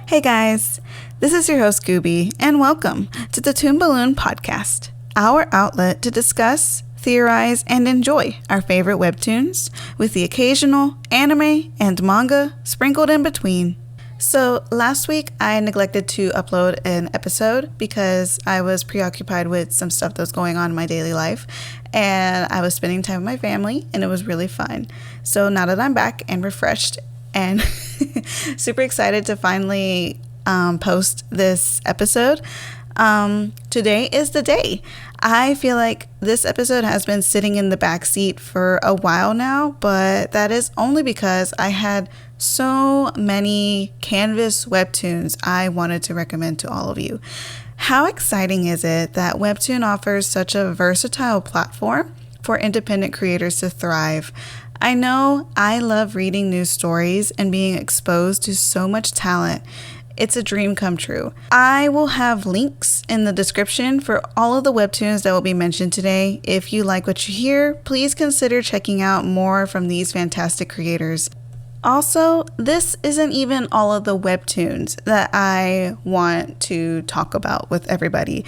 Hey guys, this is your host Gooby, and welcome to the Toon Balloon podcast, our outlet to discuss, theorize, and enjoy our favorite webtoons, with the occasional anime and manga sprinkled in between. So last week I neglected to upload an episode because I was preoccupied with some stuff that was going on in my daily life, and I was spending time with my family, and it was really fun. So now that I'm back and refreshed and super excited to finally post this episode, today is the day. I feel like this episode has been sitting in the backseat for a while now, but that is only because I had so many Canvas webtoons I wanted to recommend to all of you. How exciting is it that Webtoon offers such a versatile platform for independent creators to thrive? I know I love reading news stories and being exposed to so much talent. It's a dream come true. I will have links in the description for all of the webtoons that will be mentioned today. If you like what you hear, please consider checking out more from these fantastic creators. Also, this isn't even all of the webtoons that I want to talk about with everybody.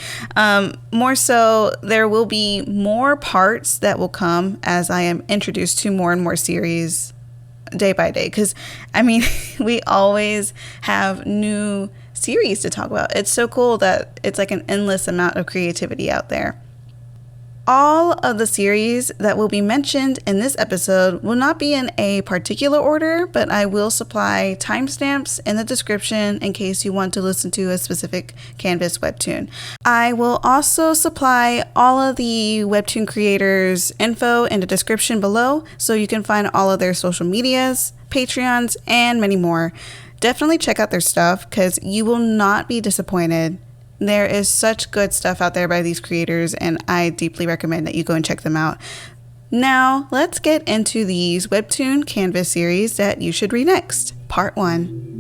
More so, there will be more parts that will come as I am introduced to more and more series day by day. Because, we always have new series to talk about. It's so cool that it's like an endless amount of creativity out there. All of the series that will be mentioned in this episode will not be in a particular order, but I will supply timestamps in the description in case you want to listen to a specific Canvas webtoon. I will also supply all of the webtoon creators' info in the description below, so you can find all of their social medias, Patreons, and many more. Definitely check out their stuff because you will not be disappointed. There is such good stuff out there by these creators, and I deeply recommend that you go and check them out. Now, let's get into these Webtoon Canvas series that you should read next. Part 1.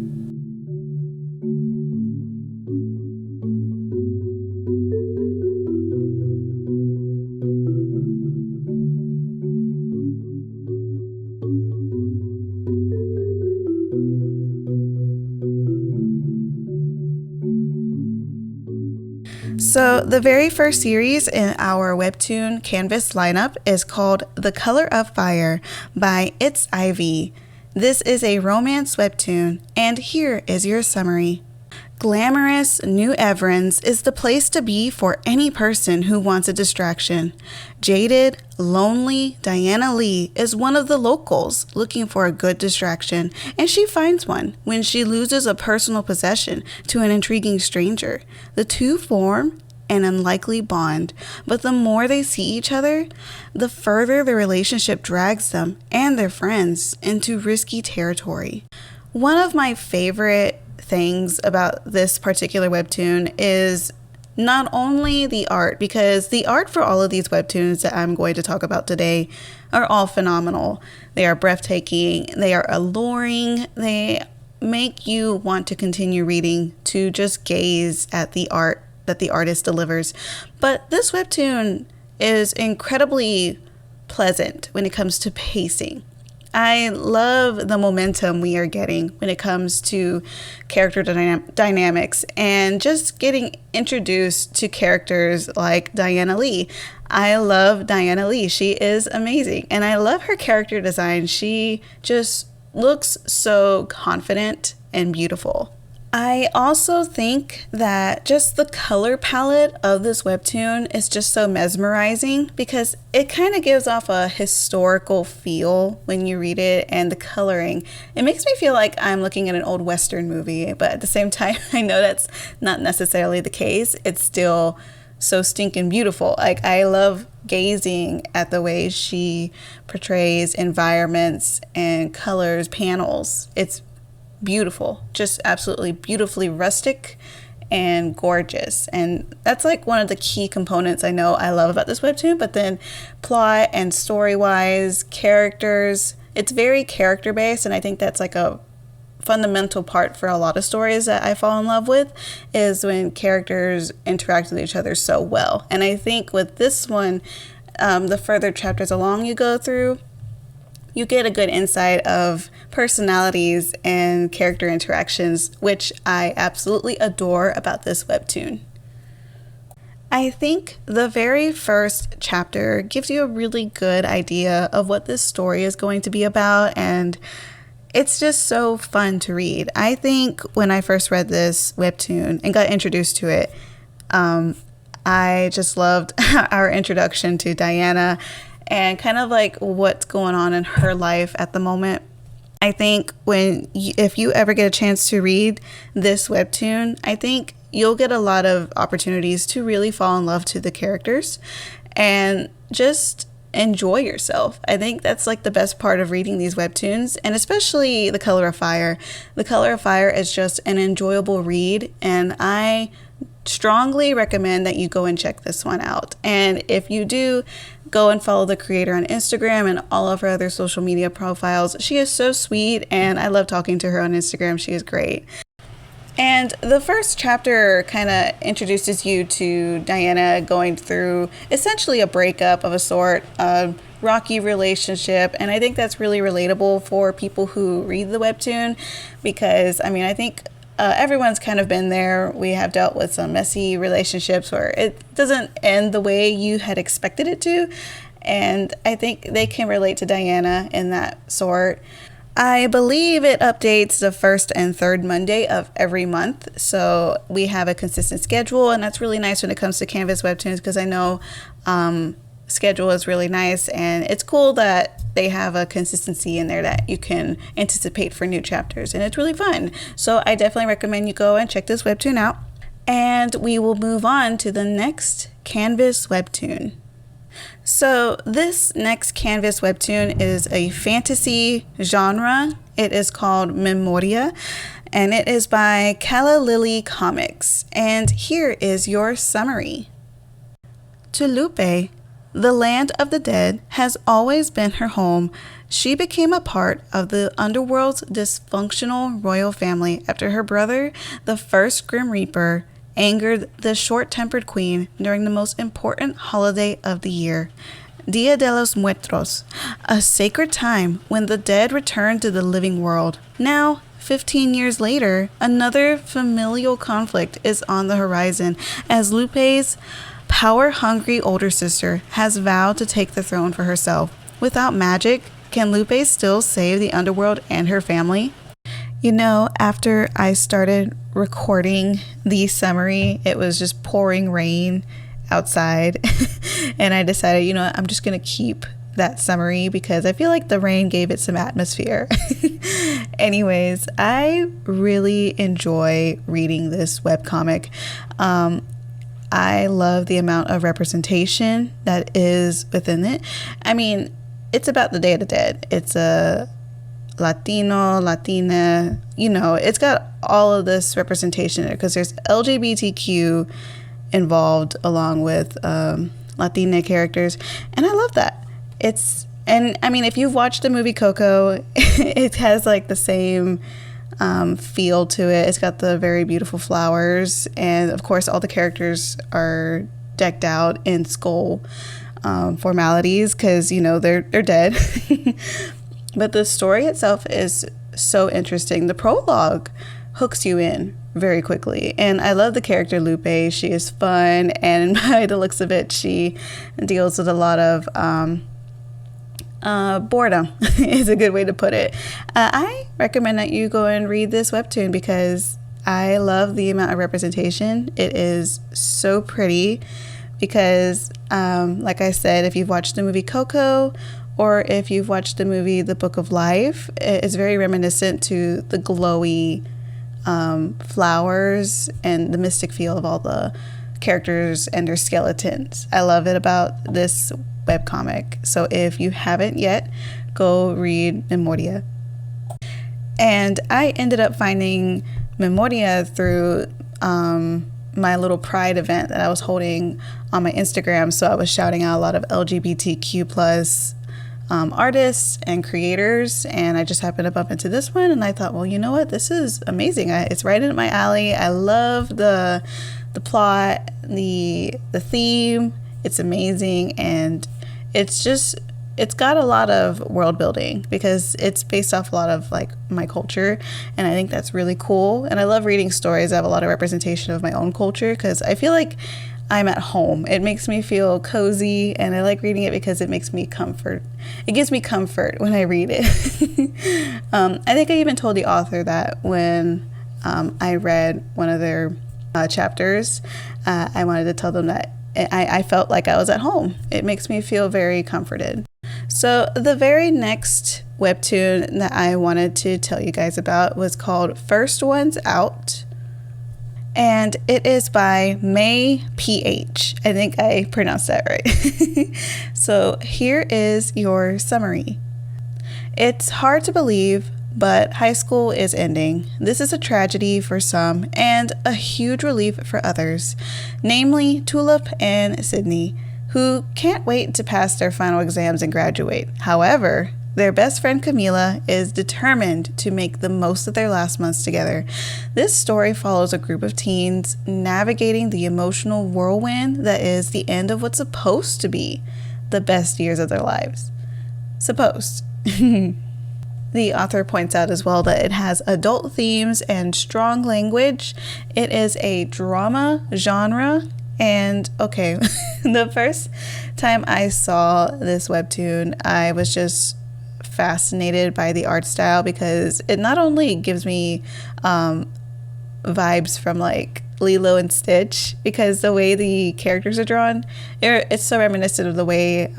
So the very first series in our Webtoon Canvas lineup is called The Color of Fire by It's Ivy. This is a romance webtoon, and here is your summary. Glamorous New Everins is the place to be for any person who wants a distraction. Jaded, lonely Diana Lee is one of the locals looking for a good distraction, and she finds one when she loses a personal possession to an intriguing stranger. The two form an unlikely bond, but the more they see each other, the further the relationship drags them and their friends into risky territory. One of my favorite things about this particular webtoon is not only the art, because the art for all of these webtoons that I'm going to talk about today are all phenomenal. They are breathtaking, they are alluring, they make you want to continue reading, to just gaze at the art that the artist delivers. But this webtoon is incredibly pleasant when it comes to pacing. I love the momentum we are getting when it comes to character dynamics and just getting introduced to characters like Diana Lee. I love Diana Lee. She is amazing. And I love her character design. She just looks so confident and beautiful. I also think that just the color palette of this webtoon is just so mesmerizing because it kind of gives off a historical feel when you read it, and the coloring, it makes me feel like I'm looking at an old Western movie, but at the same time, I know that's not necessarily the case. It's still so stinking beautiful. Like, I love gazing at the way she portrays environments and colors, panels. It's beautiful, just absolutely beautifully rustic and gorgeous. And that's like one of the key components I know I love about this webtoon. But then plot and story wise, characters, it's very character based, and I think that's like a fundamental part for a lot of stories that I fall in love with, is when characters interact with each other so well. And I think with this one, the further chapters along you go through, you get a good insight of personalities and character interactions, which I absolutely adore about this webtoon. I think the very first chapter gives you a really good idea of what this story is going to be about, and it's just so fun to read. I think when I first read this webtoon and got introduced to it, I just loved our introduction to Diana and kind of like what's going on in her life at the moment. I think if you ever get a chance to read this webtoon, I think you'll get a lot of opportunities to really fall in love to the characters and just enjoy yourself. I think that's like the best part of reading these webtoons, and especially The Color of Fire. The Color of Fire is just an enjoyable read, and I strongly recommend that you go and check this one out. And if you do, go and follow the creator on Instagram and all of her other social media profiles. She is so sweet, and I love talking to her on Instagram. She is great. And the first chapter kind of introduces you to Diana going through essentially a breakup of a sort, a rocky relationship. And I think that's really relatable for people who read the webtoon, because I mean, I think everyone's kind of been there. We have dealt with some messy relationships where it doesn't end the way you had expected it to. And I think they can relate to Diana in that sort. I believe it updates the first and third Monday of every month. So we have a consistent schedule, and that's really nice when it comes to Canvas webtoons, because I know schedule is really nice, and it's cool that they have a consistency in there that you can anticipate for new chapters, and it's really fun. So I definitely recommend you go and check this webtoon out. And we will move on to the next Canvas webtoon. So this next Canvas webtoon is a fantasy genre. It is called Memoria, and it is by Calla Lily Comics. And here is your summary. To Lupe, the land of the dead has always been her home. She became a part of the underworld's dysfunctional royal family after her brother, the first Grim Reaper, angered the short-tempered queen during the most important holiday of the year, Dia de los Muertos, a sacred time when the dead return to the living world. Now, 15 years later, another familial conflict is on the horizon as Lupe's power-hungry older sister has vowed to take the throne for herself. Without magic, can Lupe still save the underworld and her family? You know, after I started recording the summary, it was just pouring rain outside. And I decided, you know what, I'm just going to keep that summary because I feel like the rain gave it some atmosphere. Anyways, I really enjoy reading this webcomic. I love the amount of representation that is within it. I mean, it's about the Day of the Dead. It's a Latino, Latina, you know, it's got all of this representation in it because there's LGBTQ involved along with Latina characters, and I love that. And I mean, if you've watched the movie Coco, it has like the same feel to it. It's got the very beautiful flowers, and of course all the characters are decked out in skull formalities because, you know, they're dead. But the story itself is so interesting. The prologue hooks you in very quickly. And I love the character Lupe. She is fun. And by the looks of it, she deals with a lot of boredom is a good way to put it. I recommend that you go and read this webtoon because I love the amount of representation. It is so pretty because, like I said, if you've watched the movie Coco, or if you've watched the movie The Book of Life, it's very reminiscent to the glowy flowers and the mystic feel of all the characters and their skeletons. I love it about this webcomic. So if you haven't yet, go read Memoria. And I ended up finding Memoria through my little Pride event that I was holding on my Instagram. So I was shouting out a lot of LGBTQ plus artists and creators, and I just happened to bump into this one, and I thought, well, you know what, this is amazing. It's right in my alley. I love the plot, the theme. It's amazing, and it's just it's got a lot of world building because it's based off a lot of like my culture, and I think that's really cool. And I love reading stories that have a lot of representation of my own culture because I feel like I'm at home. It makes me feel cozy, and I like reading it because it makes me comfort. It gives me comfort when I read it. I think I even told the author that when I read one of their chapters, I wanted to tell them that I felt like I was at home. It makes me feel very comforted. So the very next webtoon that I wanted to tell you guys about was called First Ones Out. And it is by May PH. I think I pronounced that right. So here is your summary. It's hard to believe, but high school is ending. This is a tragedy for some and a huge relief for others, namely Tulip and Sydney, who can't wait to pass their final exams and graduate. However, their best friend Camila is determined to make the most of their last months together. This story follows a group of teens navigating the emotional whirlwind that is the end of what's supposed to be the best years of their lives. Supposed. The author points out as well that it has adult themes and strong language. It is a drama genre. And okay, the first time I saw this webtoon, I was just fascinated by the art style because it not only gives me vibes from like Lilo and Stitch, because the way the characters are drawn, it's so reminiscent of the way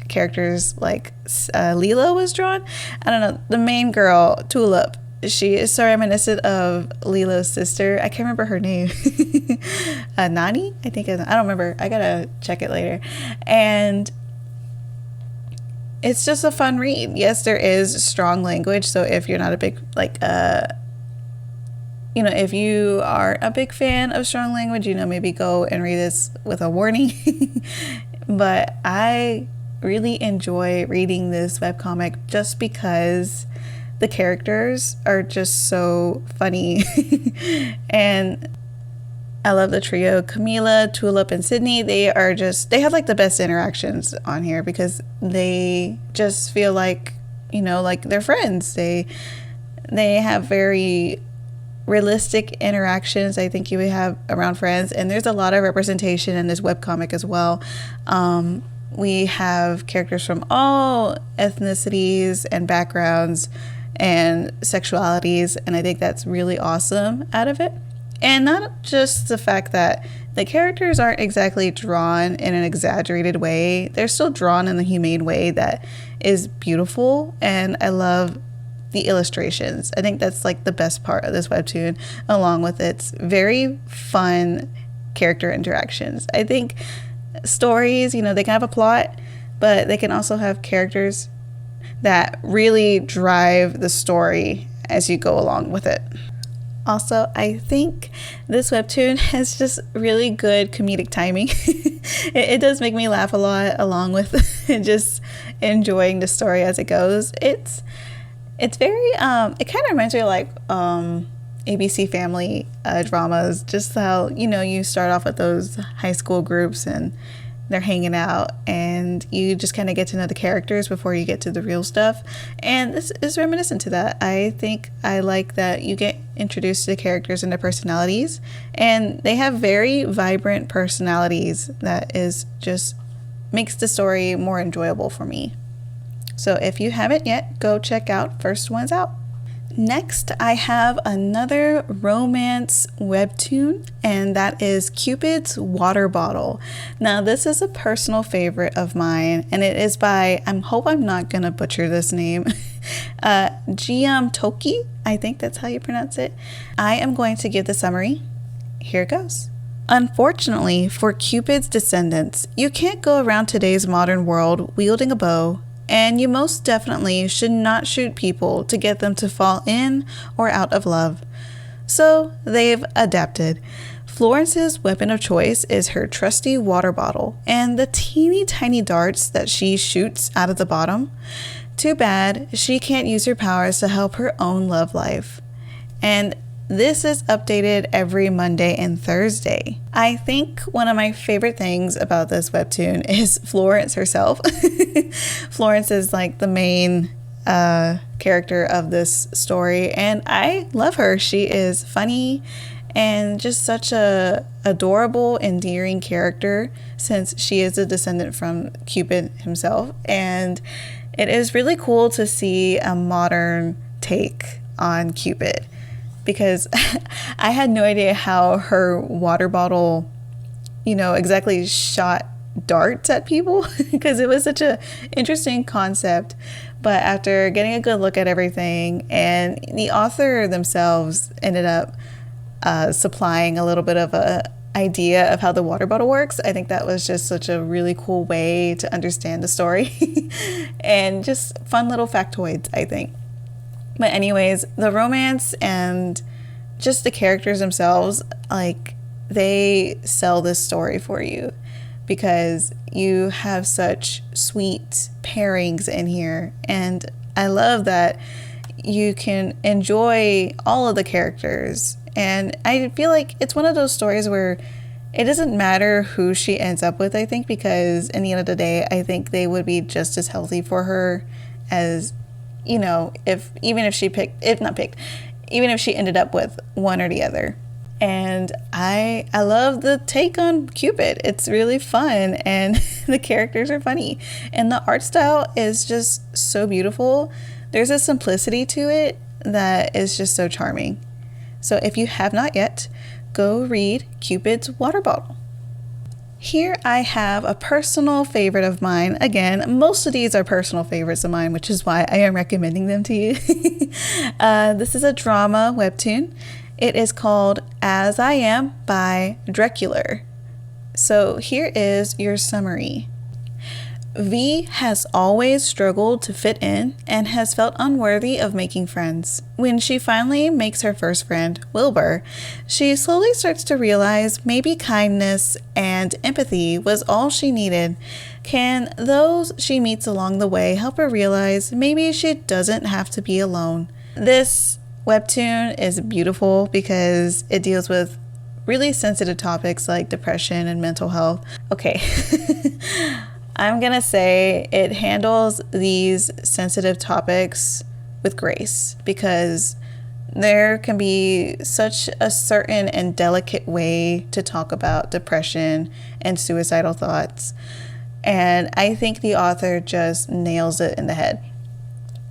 characters like Lilo was drawn. I don't know, the main girl, Tulip, she is so reminiscent of Lilo's sister. I can't remember her name. Nani? I think, I don't remember. I gotta check it later. And it's just a fun read. Yes, there is strong language. So if you're not a big, like, if you are a big fan of strong language, maybe go and read this with a warning. But I really enjoy reading this webcomic just because the characters are just so funny. And I love the trio, Camila, Tulip, and Sydney. They have like the best interactions on here because they just feel like, like they're friends. They have very realistic interactions I think you would have around friends. And there's a lot of representation in this webcomic as well. We have characters from all ethnicities and backgrounds and sexualities, and I think that's really awesome out of it. And not just the fact that the characters aren't exactly drawn in an exaggerated way, they're still drawn in a humane way that is beautiful, and I love the illustrations. I think that's like the best part of this webtoon, along with its very fun character interactions. I think stories, they can have a plot, but they can also have characters that really drive the story as you go along with it. Also, I think this webtoon has just really good comedic timing. It does make me laugh a lot, along with just enjoying the story as it goes. It's very it kind of reminds me of like ABC Family dramas, just how you start off with those high school groups and they're hanging out and you just kind of get to know the characters before you get to the real stuff. And this is reminiscent to that. I think I like that you get introduced to the characters and their personalities, and they have very vibrant personalities that is just makes the story more enjoyable for me. So if you haven't yet, go check out First Ones Out. Next, I have another romance webtoon, and that is Cupid's Water Bottle. Now, this is a personal favorite of mine, and it is by, I hope I'm not going to butcher this name, Giam Toki. I think that's how you pronounce it. I am going to give the summary. Here it goes. Unfortunately for Cupid's descendants, you can't go around today's modern world wielding a bow, and you most definitely should not shoot people to get them to fall in or out of love. So they've adapted. Florence's weapon of choice is her trusty water bottle and the teeny tiny darts that she shoots out of the bottom. Too bad she can't use her powers to help her own love life. And This is updated every Monday and Thursday. I think one of my favorite things about this webtoon is Florence herself. Florence is like the main character of this story, and I love her. She is funny and just such a adorable, endearing character, since she is a descendant from Cupid himself. And it is really cool to see a modern take on Cupid, because I had no idea how her water bottle, exactly shot darts at people, because it was such a interesting concept. But after getting a good look at everything, and the author themselves ended up supplying a little bit of a idea of how the water bottle works, I think that was just such a really cool way to understand the story. And just fun little factoids, I think. But anyways, the romance and just the characters themselves, like, they sell this story for you, because you have such sweet pairings in here. And I love that you can enjoy all of the characters. And I feel like it's one of those stories where it doesn't matter who she ends up with, I think, because in the end of the day, I think they would be just as healthy for her as, even if she ended up with one or the other. And I love the take on Cupid. It's really fun, and the characters are funny, and the art style is just so beautiful. There's a simplicity to it that is just so charming. So if you have not yet, go read Cupid's Water Bottle. Here I have a personal favorite of mine. Again, most of these are personal favorites of mine, which is why I am recommending them to you. This is a drama webtoon. It is called As I Am by Drecular. So here is your summary. V has always struggled to fit in and has felt unworthy of making friends. When she finally makes her first friend, Wilbur, she slowly starts to realize maybe kindness and empathy was all she needed. Can those she meets along the way help her realize maybe she doesn't have to be alone? This webtoon is beautiful because it deals with really sensitive topics like depression and mental health. Okay. I'm gonna say it handles these sensitive topics with grace, because there can be such a certain and delicate way to talk about depression and suicidal thoughts. And I think the author just nails it in the head,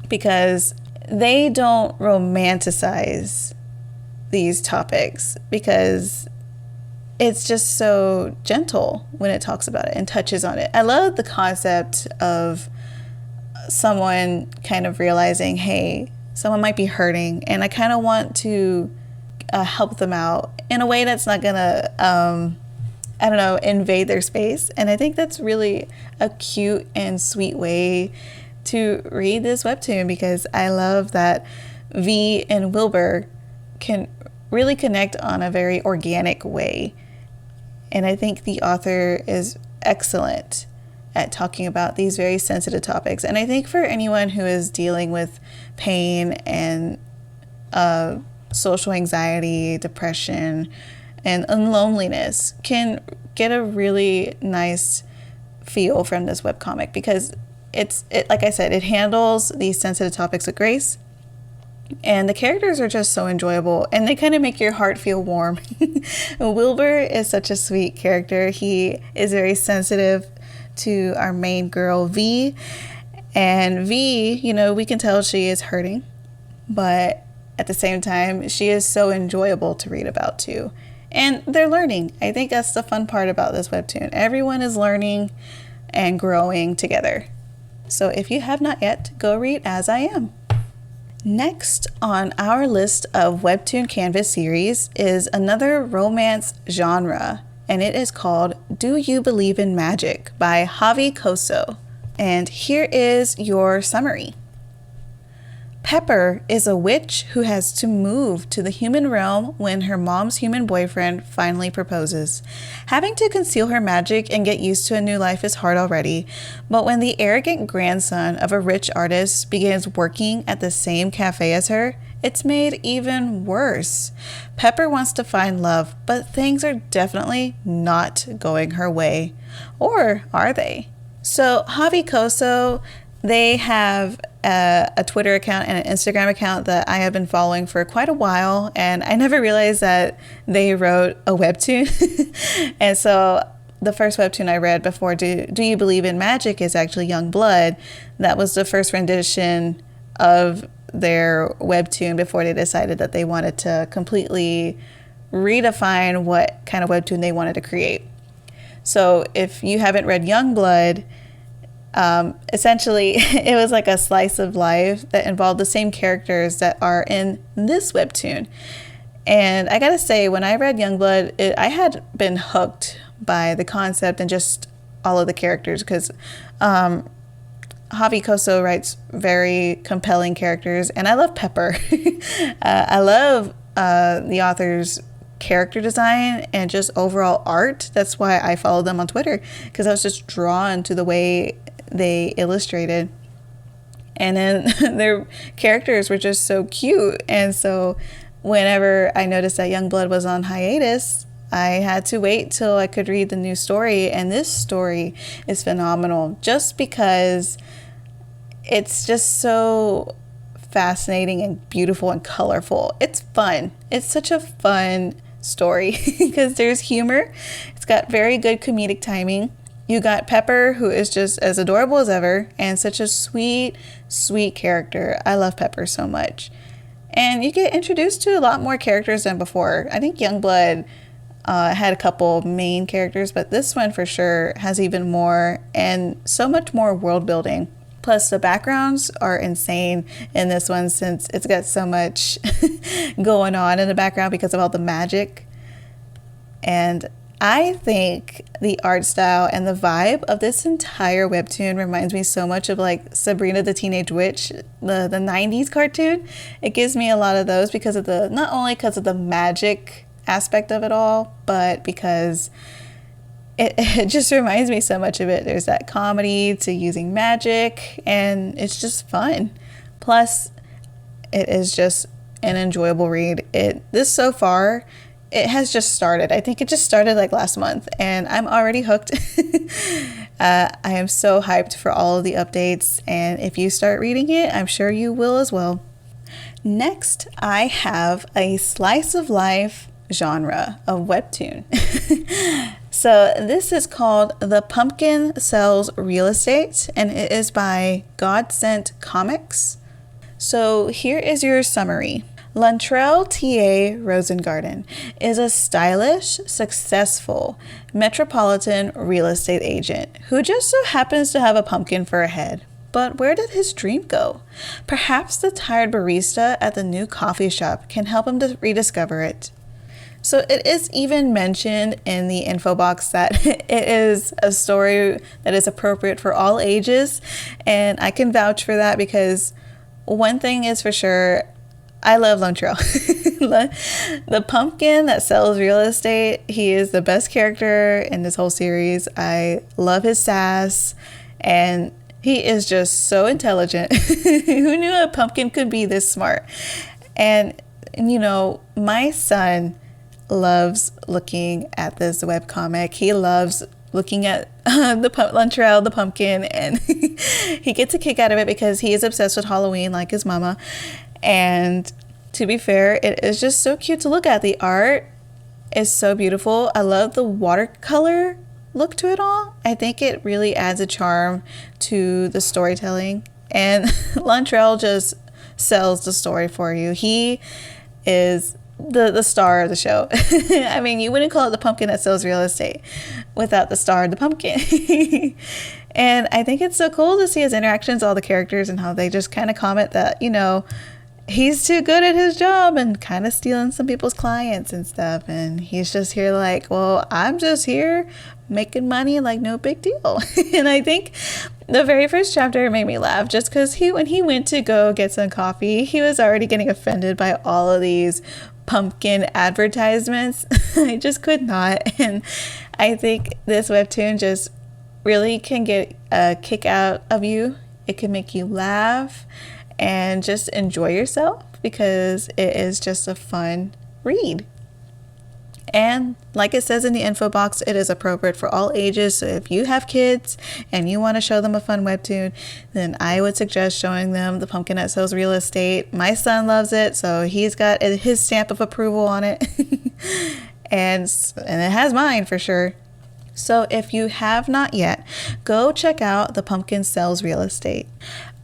because they don't romanticize these topics, because it's just so gentle when it talks about it and touches on it. I love the concept of someone kind of realizing, hey, someone might be hurting, and I kind of want to help them out in a way that's not gonna, invade their space. And I think that's really a cute and sweet way to read this webtoon, because I love that V and Wilbur can really connect on a very organic way. And I think the author is excellent at talking about these very sensitive topics. And I think for anyone who is dealing with pain and social anxiety, depression, and loneliness, can get a really nice feel from this webcomic, because it like I said, it handles these sensitive topics with grace. And the characters are just so enjoyable, and they kind of make your heart feel warm. Wilbur is such a sweet character. He is very sensitive to our main girl, V. And V, we can tell she is hurting, but at the same time, she is so enjoyable to read about too. And they're learning. I think that's the fun part about this webtoon. Everyone is learning and growing together. So if you have not yet, go read As I Am. Next on our list of Webtoon Canvas series is another romance genre, and it is called Do You Believe in Magic by Javi Koso. And here is your summary. Pepper is a witch who has to move to the human realm when her mom's human boyfriend finally proposes. Having to conceal her magic and get used to a new life is hard already, but when the arrogant grandson of a rich artist begins working at the same cafe as her, it's made even worse. Pepper wants to find love, but things are definitely not going her way. Or are they? So Javi Koso, they have a Twitter account and an Instagram account that I have been following for quite a while, and I never realized that they wrote a webtoon. And so the first webtoon I read before Do You Believe in Magic is actually Youngblood. That was the first rendition of their webtoon before they decided that they wanted to completely redefine what kind of webtoon they wanted to create. So if you haven't read Youngblood, essentially it was like a slice of life that involved the same characters that are in this webtoon. And I gotta say, when I read Youngblood, I had been hooked by the concept and just all of the characters, because Javi Koso writes very compelling characters, and I love Pepper. I love the author's character design and just overall art. That's why I followed them on Twitter, because I was just drawn to the way they illustrated, and then their characters were just so cute. And so whenever I noticed that Youngblood was on hiatus, I had to wait till I could read the new story, and this story is phenomenal just because it's just so fascinating and beautiful and colorful. It's fun. It's such a fun story because there's humor. It's got very good comedic timing. You got Pepper, who is just as adorable as ever and such a sweet, sweet character. I love Pepper so much. And you get introduced to a lot more characters than before. I think Youngblood had a couple main characters, but this one for sure has even more and so much more world building. Plus the backgrounds are insane in this one, since it's got so much going on in the background because of all the magic. And I think the art style and the vibe of this entire webtoon reminds me so much of like Sabrina the Teenage Witch, the 90s cartoon. It gives me a lot of those because of not only because of the magic aspect of it all, but because it just reminds me so much of it. There's that comedy to using magic, and it's just fun. Plus, it is just an enjoyable read. This so far, it has just started. I think it just started like last month, and I'm already hooked. I am so hyped for all of the updates, and if you start reading it, I'm sure you will as well. Next, I have a slice of life genre of webtoon. So this is called The Pumpkin Sells Real Estate, and it is by God Sent Comics. So here is your summary. Lantrell T.A. Rosengarten is a stylish, successful metropolitan real estate agent who just so happens to have a pumpkin for a head. But where did his dream go? Perhaps the tired barista at the new coffee shop can help him to rediscover it. So it is even mentioned in the info box that it is a story that is appropriate for all ages, and I can vouch for that because one thing is for sure, I love Lantrell. The pumpkin that sells real estate, he is the best character in this whole series. I love his sass, and he is just so intelligent. Who knew a pumpkin could be this smart? And you know, my son loves looking at this webcomic. He loves looking at Lantrell the pumpkin, and he gets a kick out of it because he is obsessed with Halloween like his mama. And to be fair, it is just so cute to look at. The art is so beautiful. I love the watercolor look to it all. I think it really adds a charm to the storytelling, and Lantrell just sells the story for you. He is the star of the show. I mean, you wouldn't call it the pumpkin that sells real estate without the star of the pumpkin. And I think it's so cool to see his interactions, all the characters, and how they just kind of comment that, you know, he's too good at his job and kind of stealing some people's clients and stuff. And he's just here like, well, I'm just here making money, like no big deal. And I think The very first chapter made me laugh just because when he went to go get some coffee, he was already getting offended by all of these pumpkin advertisements. I just could not. And I think this webtoon just really can get a kick out of you. It can make you laugh and just enjoy yourself because it is just a fun read. And like it says in the info box, it is appropriate for all ages. So if you have kids and you want to show them a fun webtoon, then I would suggest showing them The Pumpkin That Sells Real Estate. My son loves it, so he's got his stamp of approval on it. and it has mine for sure. So if you have not yet, go check out The Pumpkin Sells Real Estate.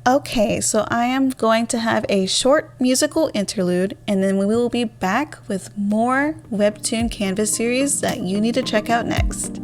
Okay, so I am going to have a short musical interlude, and then we will be back with more Webtoon Canvas series that you need to check out next.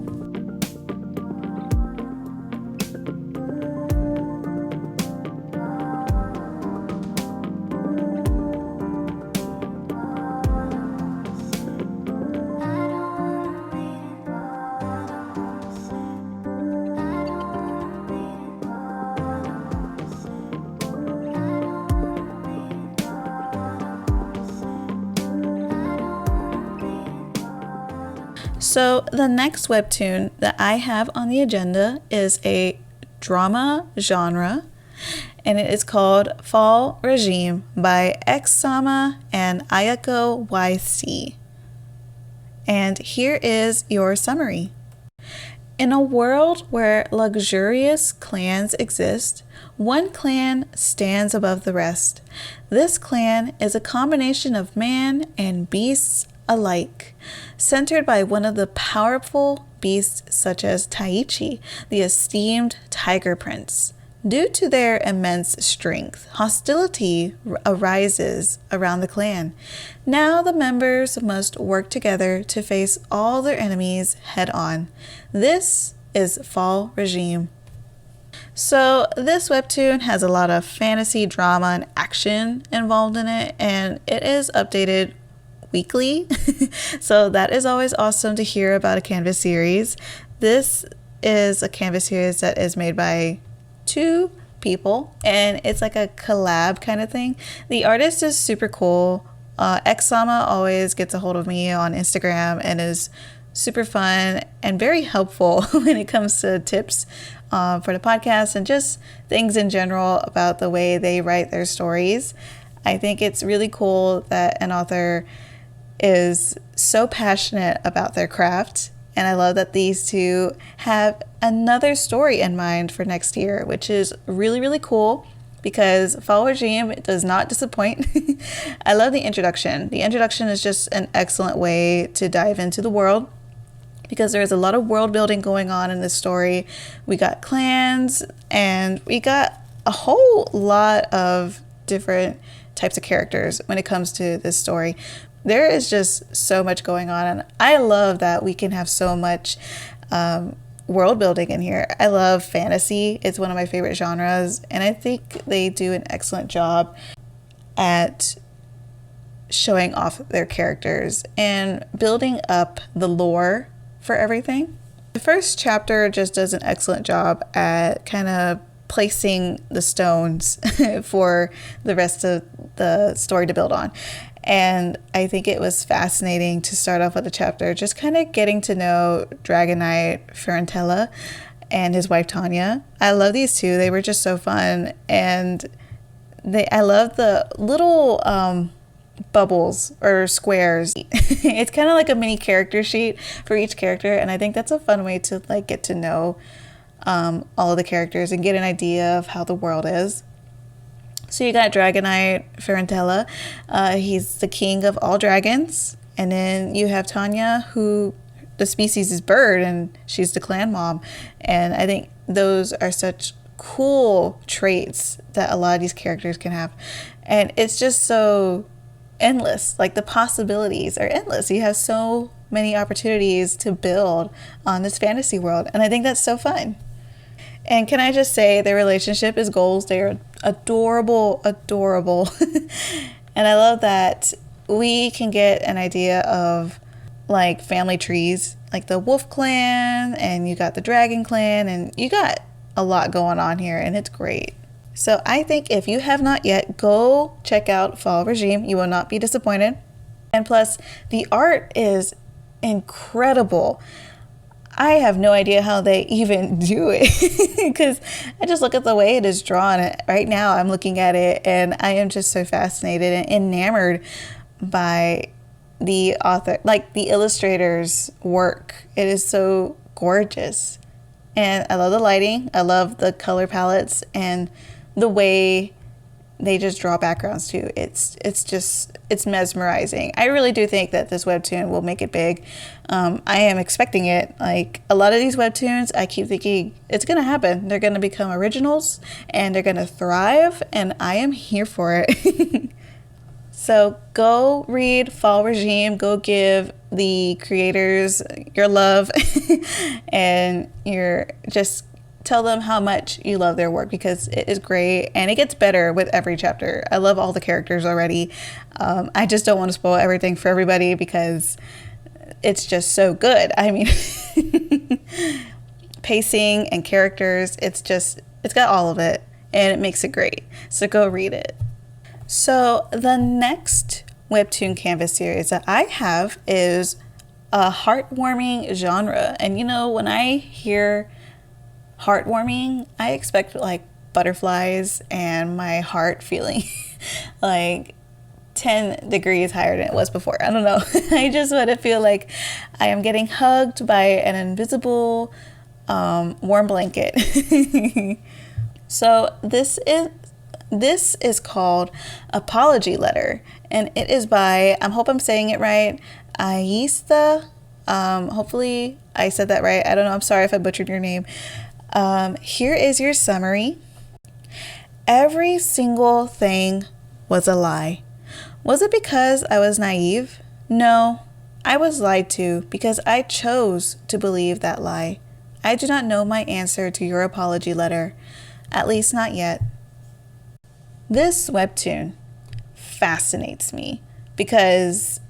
So the next webtoon that I have on the agenda is a drama genre, and it is called Faal Regime by X-Sama and Ayako YC. And here is your summary. In a world where luxurious clans exist, one clan stands above the rest. This clan is a combination of man and beasts alike, centered by one of the powerful beasts such as Taichi, the esteemed tiger prince. Due to their immense strength, hostility arises around the clan. Now the members must work together to face all their enemies head on. This is Faal Regime. So this webtoon has a lot of fantasy, drama, and action involved in it, and it is updated weekly. So that is always awesome to hear about a Canvas series. This is a Canvas series that is made by 2 people, and it's like a collab kind of thing. The artist is super cool. X-Sama always gets a hold of me on Instagram and is super fun and very helpful when it comes to tips for the podcast and just things in general about the way they write their stories. I think it's really cool that an author is so passionate about their craft, and I love that these 2 have another story in mind for next year, which is really, really cool because Faal Regime does not disappoint. I love the introduction. The introduction is just an excellent way to dive into the world because there's a lot of world building going on in this story. We got clans and we got a whole lot of different types of characters when it comes to this story. There is just so much going on, and I love that we can have so much world building in here. I love fantasy. It's one of my favorite genres, and I think they do an excellent job at showing off their characters and building up the lore for everything. The first chapter just does an excellent job at kind of placing the stones for the rest of the story to build on. And I think it was fascinating to start off with a chapter just kind of getting to know Dragon Knight Ferentella and his wife Tanya. I love these 2. They were just so fun. And I love the little bubbles or squares. It's kind of like a mini character sheet for each character. And I think that's a fun way to like get to know all of the characters and get an idea of how the world is. So you got Dragon Knight Ferentella. He's the king of all dragons. And then you have Tanya, who the species is bird, and she's the clan mom. And I think those are such cool traits that a lot of these characters can have. And it's just so endless. Like the possibilities are endless. You have so many opportunities to build on this fantasy world. And I think that's so fun. And can I just say their relationship is goals. They are adorable, adorable. And I love that we can get an idea of like family trees, like the wolf clan, and you got the dragon clan, and you got a lot going on here, and it's great. So I think if you have not yet, go check out Faal Regime. You will not be disappointed. And plus, the art is incredible. I have no idea how they even do it because I just look at the way it is drawn. Right now, I'm looking at it and I am just so fascinated and enamored by the author, like the illustrator's work. It is so gorgeous. And I love the lighting. I love the color palettes and the way they just draw backgrounds too. It's mesmerizing. I really do think that this webtoon will make it big. I am expecting it. Like a lot of these webtoons, I keep thinking it's gonna happen. They're gonna become originals and they're gonna thrive, and I am here for it. So go read Faal Regime. Go give the creators your love and just tell them how much you love their work, because it is great and it gets better with every chapter. I love all the characters already. I just don't want to spoil everything for everybody because it's just so good. I mean, pacing and characters, it's got all of it and it makes it great. So go read it. So the next webtoon canvas series that I have is a heartwarming genre. And you know, when I hear heartwarming, I expect like butterflies and my heart feeling like 10 degrees higher than it was before. I don't know. I just want to feel like I am getting hugged by an invisible warm blanket. So this is called Apology Letter, and it is by, I hope I'm saying it right, Aista. Hopefully I said that right. I don't know. I'm sorry if I butchered your name. Here is your summary. Every single thing was a lie. Was it because I was naive? No, I was lied to because I chose to believe that lie. I do not know my answer to your apology letter, at least not yet. This webtoon fascinates me because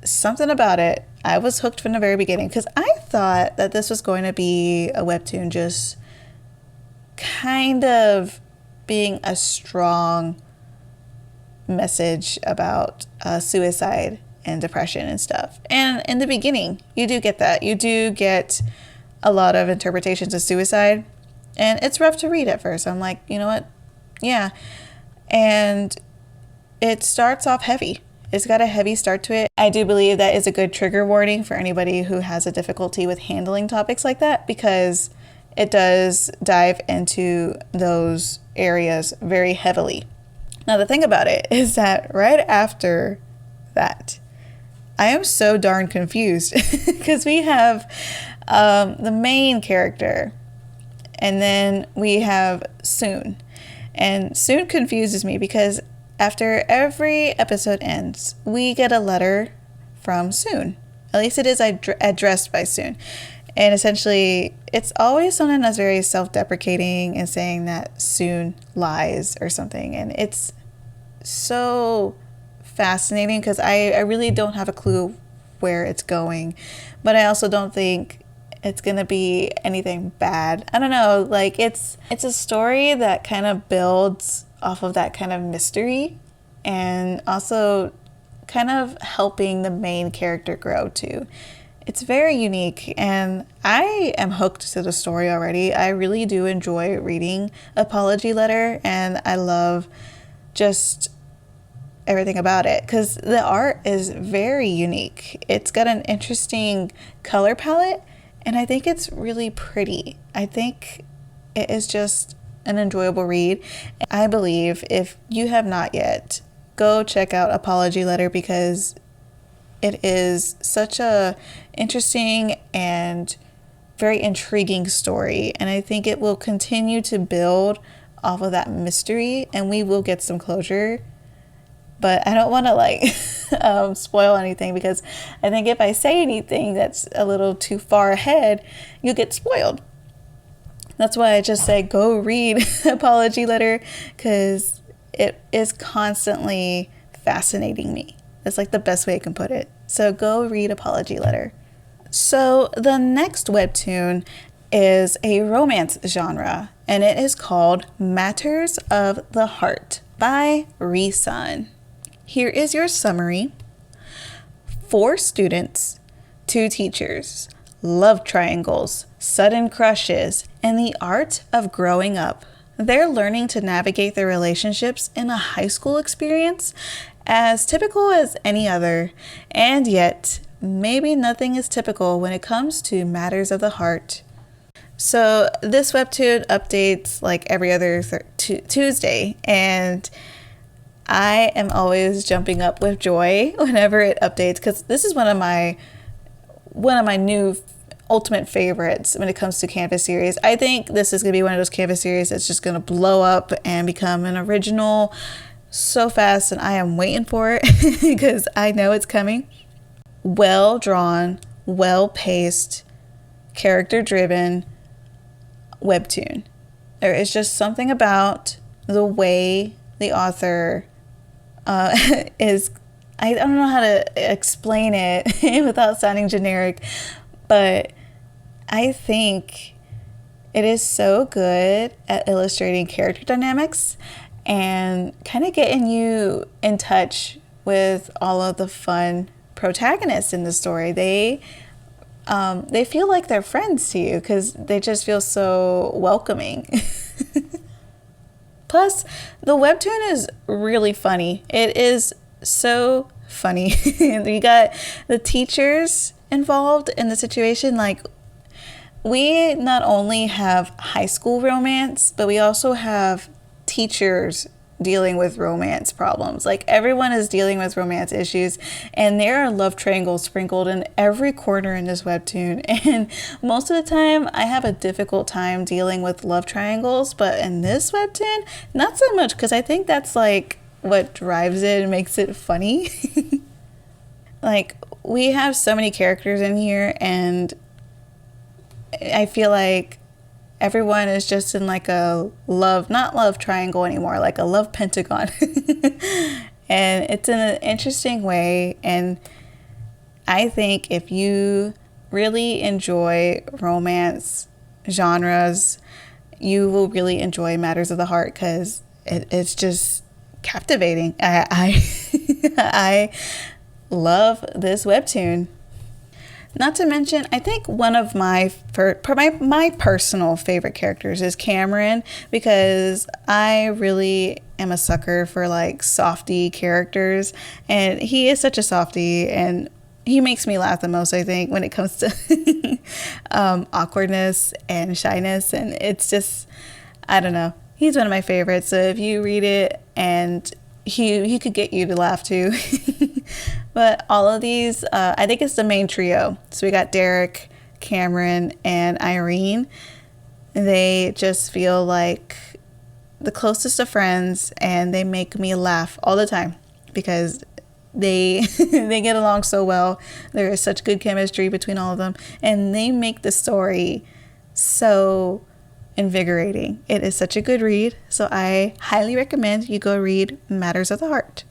something about it, I was hooked from the very beginning, because I thought that this was going to be a webtoon just kind of being a strong message about suicide and depression and stuff. And in the beginning, you do get that. You do get a lot of interpretations of suicide, and it's rough to read at first. I'm like, you know what? Yeah. And it starts off heavy. It's got a heavy start to it. I do believe that is a good trigger warning for anybody who has a difficulty with handling topics like that, because it does dive into those areas very heavily. Now, the thing about it is that right after that, I am so darn confused because we have the main character, and then we have Soon. And Soon confuses me because after every episode ends, we get a letter from Soon. At least it is addressed by Soon. And essentially, it's always something that's very self-deprecating and saying that Soon lies or something. And it's so fascinating because I really don't have a clue where it's going. But I also don't think it's going to be anything bad. I don't know. Like, it's a story that kind of builds off of that kind of mystery, and also kind of helping the main character grow too. It's very unique, and I am hooked to the story already. I really do enjoy reading Apology Letter, and I love just everything about it because the art is very unique. It's got an interesting color palette, and I think it's really pretty. I think it is just an enjoyable read. I believe if you have not yet, go check out Apology Letter because it is such a interesting and very intriguing story, and I think it will continue to build off of that mystery, and we will get some closure. But I don't want to like spoil anything, because I think if I say anything that's a little too far ahead, you'll get spoiled. That's why I just say go read Apology Letter, because it is constantly fascinating me. That's like the best way I can put it. So go read Apology Letter. So the next webtoon is a romance genre, and it is called Matters of the Heart by Risan. Here is your summary. 4 students, 2 teachers, love triangles, sudden crushes, and the art of growing up. They're learning to navigate their relationships in a high school experience as typical as any other, and yet maybe nothing is typical when it comes to matters of the heart. So this webtoon updates like every other Tuesday, and I am always jumping up with joy whenever it updates, because this is one of my new ultimate favorites when it comes to Canvas series. I think this is going to be one of those Canvas series that's just going to blow up and become an original so fast, and I am waiting for it because I know it's coming. Well drawn, well paced, character driven webtoon. There is just something about the way the author is, I don't know how to explain it without sounding generic, but I think it is so good at illustrating character dynamics and kind of getting you in touch with all of the fun protagonists in the story. They feel like they're friends to you because they just feel so welcoming. Plus, the webtoon is really funny. It is so funny. You got the teachers involved in the situation. Like, we not only have high school romance, but we also have teachers dealing with romance problems. Like, everyone is dealing with romance issues, and there are love triangles sprinkled in every corner in this webtoon. And most of the time I have a difficult time dealing with love triangles, but in this webtoon, not so much, because I think that's like what drives it and makes it funny. Like, we have so many characters in here, and I feel like everyone is just in like a not love triangle anymore, like a love pentagon. And it's in an interesting way. And I think if you really enjoy romance genres, you will really enjoy Matters of the Heart, because it's just captivating. I love this webtoon. Not to mention, I think one of my personal favorite characters is Cameron, because I really am a sucker for like softy characters, and he is such a softy, and he makes me laugh the most, I think, when it comes to awkwardness and shyness, and it's just, I don't know, he's one of my favorites. So if you read it, and he could get you to laugh too. But all of these, I think it's the main trio. So we got Derek, Cameron, and Irene. They just feel like the closest of friends, and they make me laugh all the time because they they get along so well. There is such good chemistry between all of them, and they make the story so invigorating. It is such a good read, so I highly recommend you go read Matters of the Heart.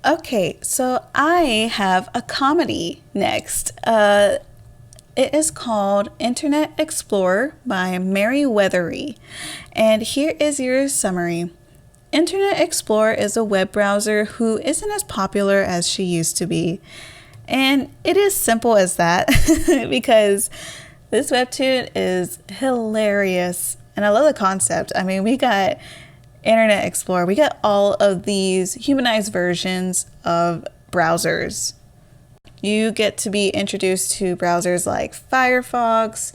Okay, so I have a comedy next. It is called Internet Explorer by Weathery, and here is your summary. Internet Explorer is a web browser who isn't as popular as she used to be, and it is simple as that. Because this webtoon is hilarious, and I love the concept. I mean, we got Internet Explorer, we got all of these humanized versions of browsers. You get to be introduced to browsers like Firefox,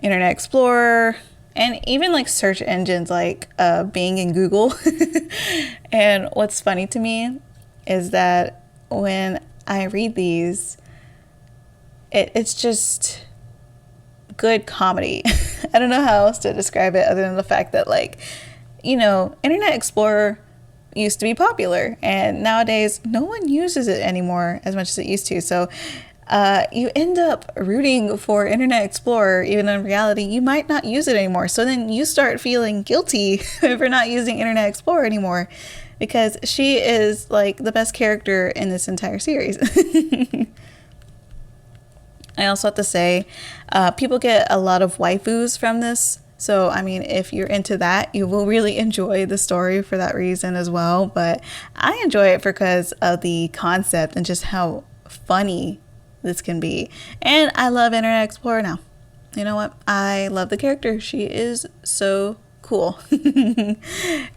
Internet Explorer, and even like search engines like Bing and Google. And what's funny to me is that when I read these, it's just good comedy. I don't know how else to describe it other than the fact that, like, you know, Internet Explorer used to be popular, and nowadays no one uses it anymore as much as it used to. So you end up rooting for Internet Explorer, even though in reality you might not use it anymore. So then you start feeling guilty for not using Internet Explorer anymore, because she is like the best character in this entire series. I also have to say, people get a lot of waifus from this So, I mean, if you're into that, you will really enjoy the story for that reason as well. But I enjoy it because of the concept and just how funny this can be. And I love Internet Explorer now. You know what? I love the character. She is so cool.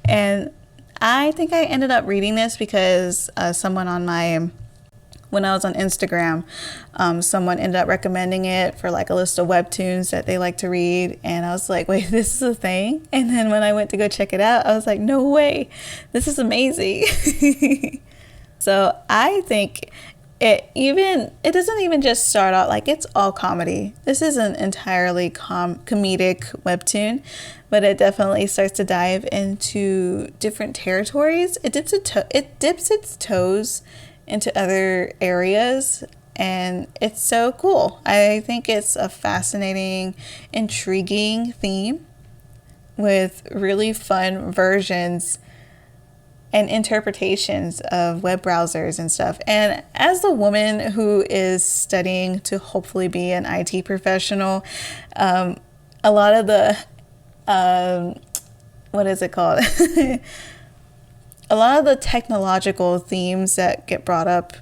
And I think I ended up reading this because someone on my, when I was on Instagram, someone ended up recommending it for like a list of webtoons that they like to read. And I was like, wait, this is a thing? And then when I went to go check it out, I was like, no way, this is amazing. So I think it doesn't even just start out like it's all comedy. This is an entirely comedic webtoon, but it definitely starts to dive into different territories. It dips its toes into other areas, and it's so cool. I think it's a fascinating, intriguing theme with really fun versions and interpretations of web browsers and stuff. And as the woman who is studying to hopefully be an IT professional, a lot of the what is it called? A lot of the technological themes that get brought up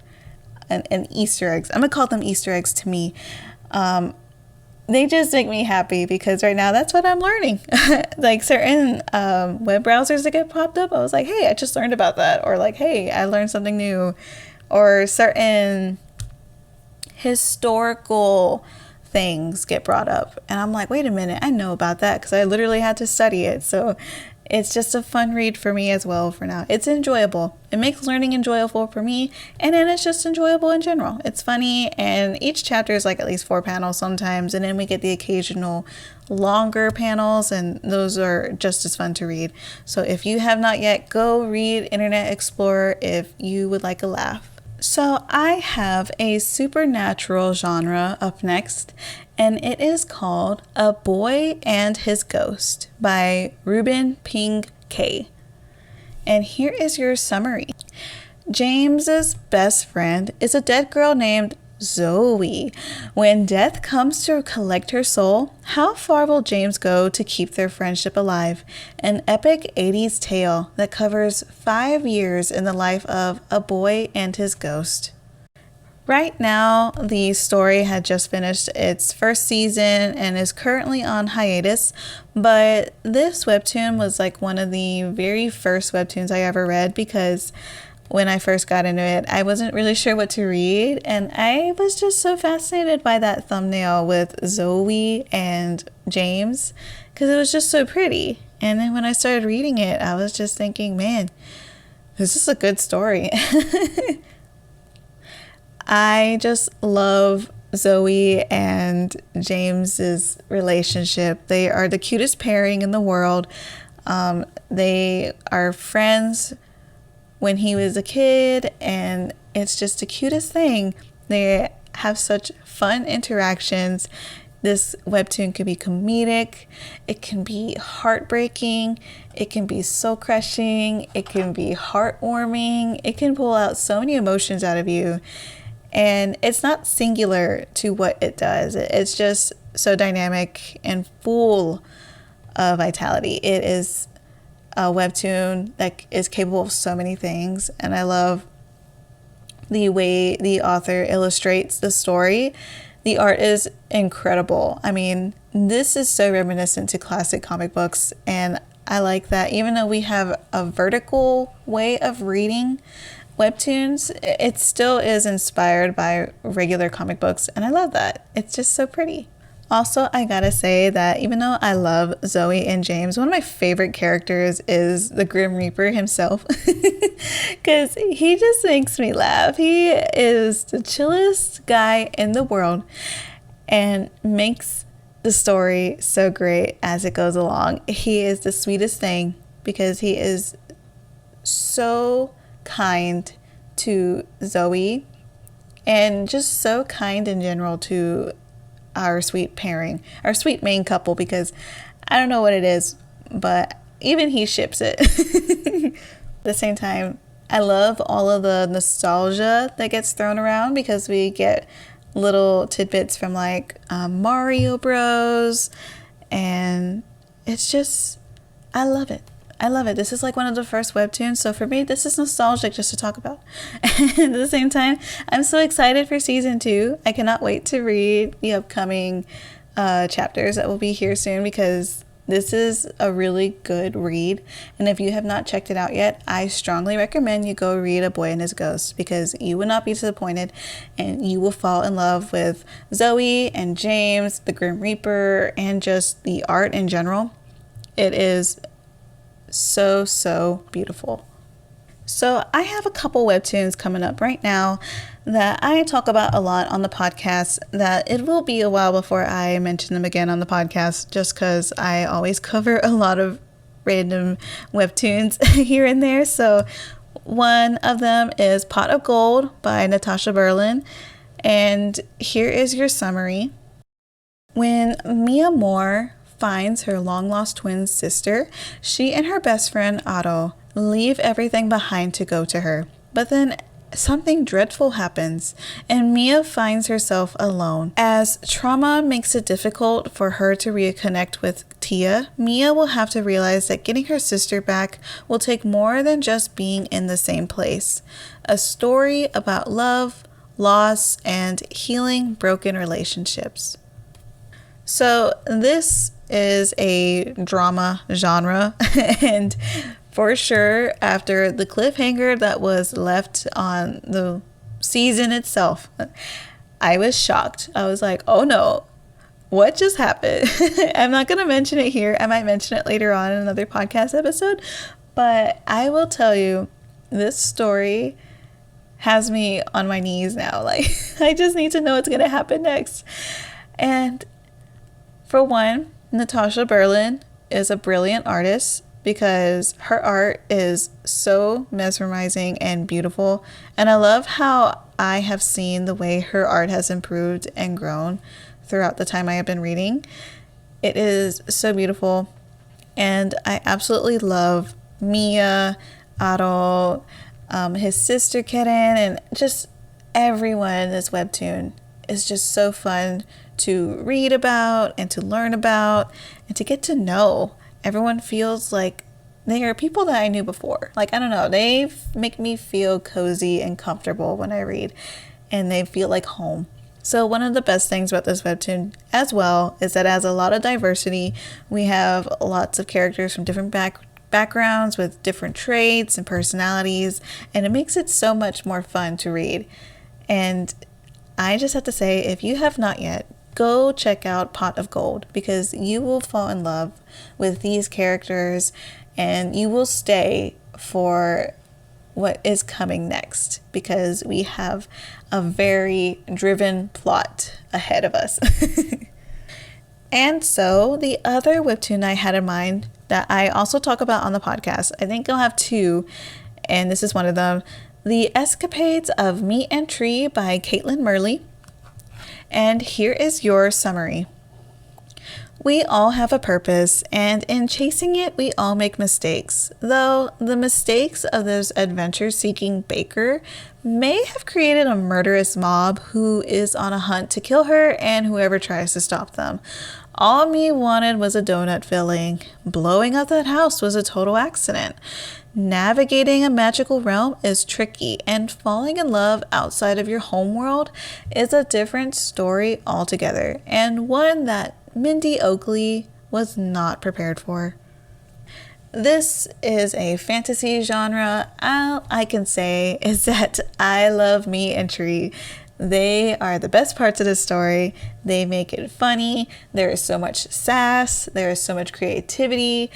and Easter eggs, I'm gonna call them Easter eggs to me, they just make me happy because right now that's what I'm learning. Like certain web browsers that get popped up, I was like, hey, I just learned about that. Or like, hey, I learned something new. Or certain historical things get brought up. And I'm like, wait a minute, I know about that because I literally had to study it. So it's just a fun read for me as well for now. It's enjoyable. It makes learning enjoyable for me. And then it's just enjoyable in general. It's funny. And each chapter is like at least 4 panels sometimes. And then we get the occasional longer panels. And those are just as fun to read. So if you have not yet, go read Internet Explorer if you would like a laugh. So I have a supernatural genre up next, and it is called A Boy and His Ghost by Ruben Ping K. And here is your summary. James's best friend is a dead girl named Zoe. When death comes to collect her soul, how far will James go to keep their friendship alive? An epic 80s tale that covers 5 years in the life of a boy and his ghost. Right now, the story had just finished its first season and is currently on hiatus, but this webtoon was like one of the very first webtoons I ever read because when I first got into it, I wasn't really sure what to read, and I was just so fascinated by that thumbnail with Zoe and James because it was just so pretty. And then when I started reading it, I was just thinking, man, this is a good story. I just love Zoe and James's relationship. They are the cutest pairing in the world. They are friends when he was a kid, and it's just the cutest thing. They have such fun interactions. This webtoon could be comedic, it can be heartbreaking, it can be soul crushing, it can be heartwarming, it can pull out so many emotions out of you. And it's not singular to what it does. It's just so dynamic and full of vitality. It is a webtoon that is capable of so many things, and I love the way the author illustrates the story. The art is incredible. I mean, this is so reminiscent to classic comic books, and I like that even though we have a vertical way of reading webtoons, it still is inspired by regular comic books, and I love that. It's just so pretty. Also, I gotta say that even though I love Zoe and James, one of my favorite characters is the Grim Reaper himself because he just makes me laugh. He is the chillest guy in the world and makes the story so great as it goes along. He is the sweetest thing because he is so kind to Zoe and just so kind in general to our sweet pairing, our sweet main couple, because I don't know what it is, but even he ships it. At the same time, I love all of the nostalgia that gets thrown around because we get little tidbits from like Mario Bros. And it's just, I love it. I love it. This is like one of the first webtoons, so for me, this is nostalgic just to talk about. And at the same time, I'm so excited for season 2. I cannot wait to read the upcoming chapters that will be here soon, because this is a really good read. And if you have not checked it out yet, I strongly recommend you go read A Boy and His Ghost, because you will not be disappointed and you will fall in love with Zoe and James, the Grim Reaper, and just the art in general. It is so beautiful. So I have a couple webtoons coming up right now that I talk about a lot on the podcast, that it will be a while before I mention them again on the podcast, just because I always cover a lot of random webtoons here and there. So one of them is Pot of Gold by Natasha Berlin, and here is your summary. When Mia Moore finds her long-lost twin sister, she and her best friend Otto leave everything behind to go to her. But then something dreadful happens, and Mia finds herself alone. As trauma makes it difficult for her to reconnect with Tia, Mia will have to realize that getting her sister back will take more than just being in the same place. A story about love, loss, and healing broken relationships. So this is a drama genre, and for sure, after the cliffhanger that was left on the season itself, I was shocked. I was like, oh no, what just happened? I'm not going to mention it here. I might mention it later on in another podcast episode, but I will tell you, this story has me on my knees now. Like, I just need to know what's going to happen next. And for one, Natasha Berlin is a brilliant artist, because her art is so mesmerizing and beautiful. And I love how I have seen the way her art has improved and grown throughout the time I have been reading. It is so beautiful. And I absolutely love Mia, Otto, his sister Kitten, and just everyone in this webtoon is just so fun to read about and to learn about and to get to know. Everyone feels like they are people that I knew before. Like, I don't know, they make me feel cozy and comfortable when I read, and they feel like home. So one of the best things about this webtoon as well is that it has a lot of diversity. We have lots of characters from different backgrounds with different traits and personalities, and it makes it so much more fun to read. And I just have to say, if you have not yet, go check out Pot of Gold, because you will fall in love with these characters and you will stay for what is coming next, because we have a very driven plot ahead of us. And so the other webtoon I had in mind that I also talk about on the podcast, I think I'll have two, and this is one of them, The Escapades of Meat and Tree by Caitlin Murley. And here is your summary. We all have a purpose, and in chasing it, we all make mistakes. Though the mistakes of this adventure-seeking baker may have created a murderous mob who is on a hunt to kill her and whoever tries to stop them. All me wanted was a donut filling. Blowing up that house was a total accident. Navigating a magical realm is tricky, and falling in love outside of your home world is a different story altogether, and one that Mindy Oakley was not prepared for. This is a fantasy genre. All I can say is that I love Meat and Tree. They are the best parts of the story. They make it funny. There is so much sass. There is so much creativity.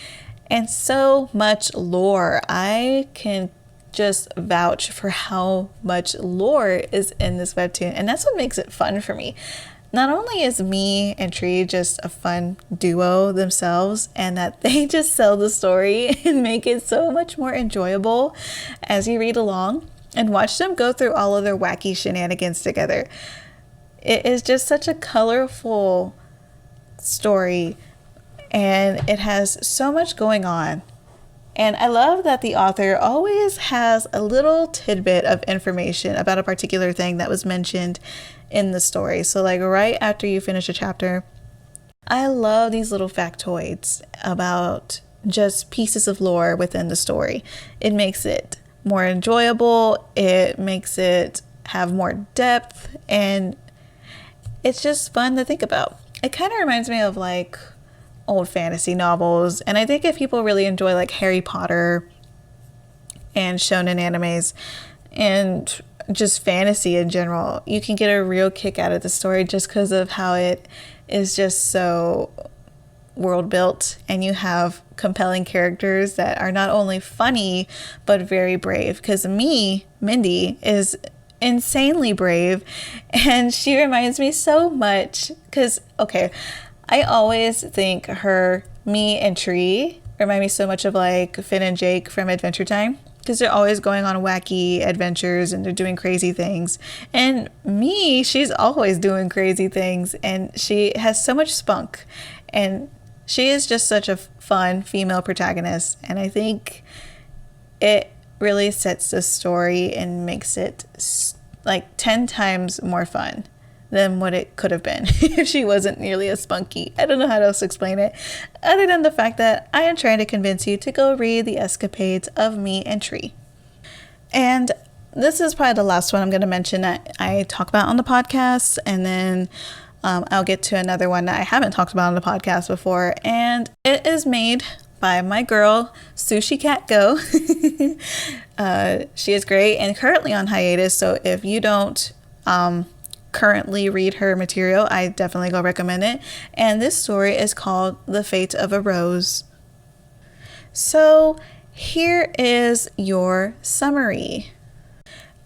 And so much lore. I can just vouch for how much lore is in this webtoon. And that's what makes it fun for me. Not only is Me and Tree just a fun duo themselves, and that they just sell the story and make it so much more enjoyable as you read along and watch them go through all of their wacky shenanigans together. It is just such a colorful story, and it has so much going on. And I love that the author always has a little tidbit of information about a particular thing that was mentioned in the story. So like right after you finish a chapter, I love these little factoids about just pieces of lore within the story. It makes it more enjoyable, it makes it have more depth, and it's just fun to think about. It kind of reminds me of like old fantasy novels, and I think if people really enjoy like Harry Potter and shonen animes and just fantasy in general, you can get a real kick out of the story just because of how it is just so world built, and you have compelling characters that are not only funny but very brave. Because Mindy is insanely brave, and she reminds me so much because I always think me and Tree remind me so much of like Finn and Jake from Adventure Time, because they're always going on wacky adventures and they're doing crazy things. And she's always doing crazy things, and she has so much spunk, and she is just such a fun female protagonist. And I think it really sets the story and makes it like 10 times more fun than what it could have been if she wasn't nearly as spunky. I don't know how else to explain it, other than the fact that I am trying to convince you to go read The Escapades of Me and Tree. And this is probably the last one I'm going to mention that I talk about on the podcast, and then I'll get to another one that I haven't talked about on the podcast before, and it is made by my girl, Sushi Cat Go. She is great and currently on hiatus, so if you don't currently read her material, I definitely go recommend it. And this story is called The Fate of a Rose. So here is your summary.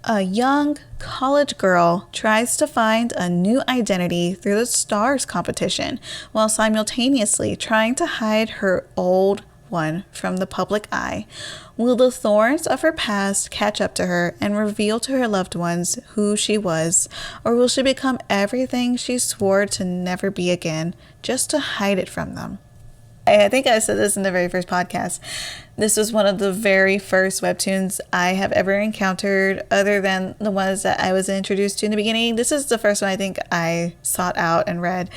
A young college girl tries to find a new identity through the stars competition while simultaneously trying to hide her old one from the public eye. Will the thorns of her past catch up to her and reveal to her loved ones who she was, or will she become everything she swore to never be again just to hide it from them? I think I said this in the very first podcast. This was one of the very first webtoons I have ever encountered, other than the ones that I was introduced to in the beginning. This is the first one I think I sought out and read.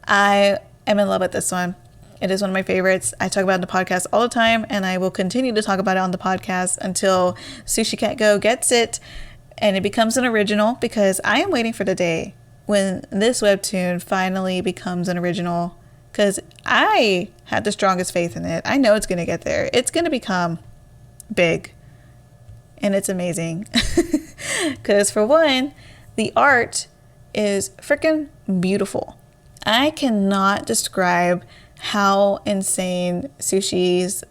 I am in love with this one. It is one of my favorites. I talk about it on the podcast all the time, and I will continue to talk about it on the podcast until Sushi Cat Go gets it and it becomes an original, because I am waiting for the day when this webtoon finally becomes an original, because I had the strongest faith in it. I know it's going to get there. It's going to become big, and it's amazing. Because for one, the art is freaking beautiful. I cannot describe how insane Sushi's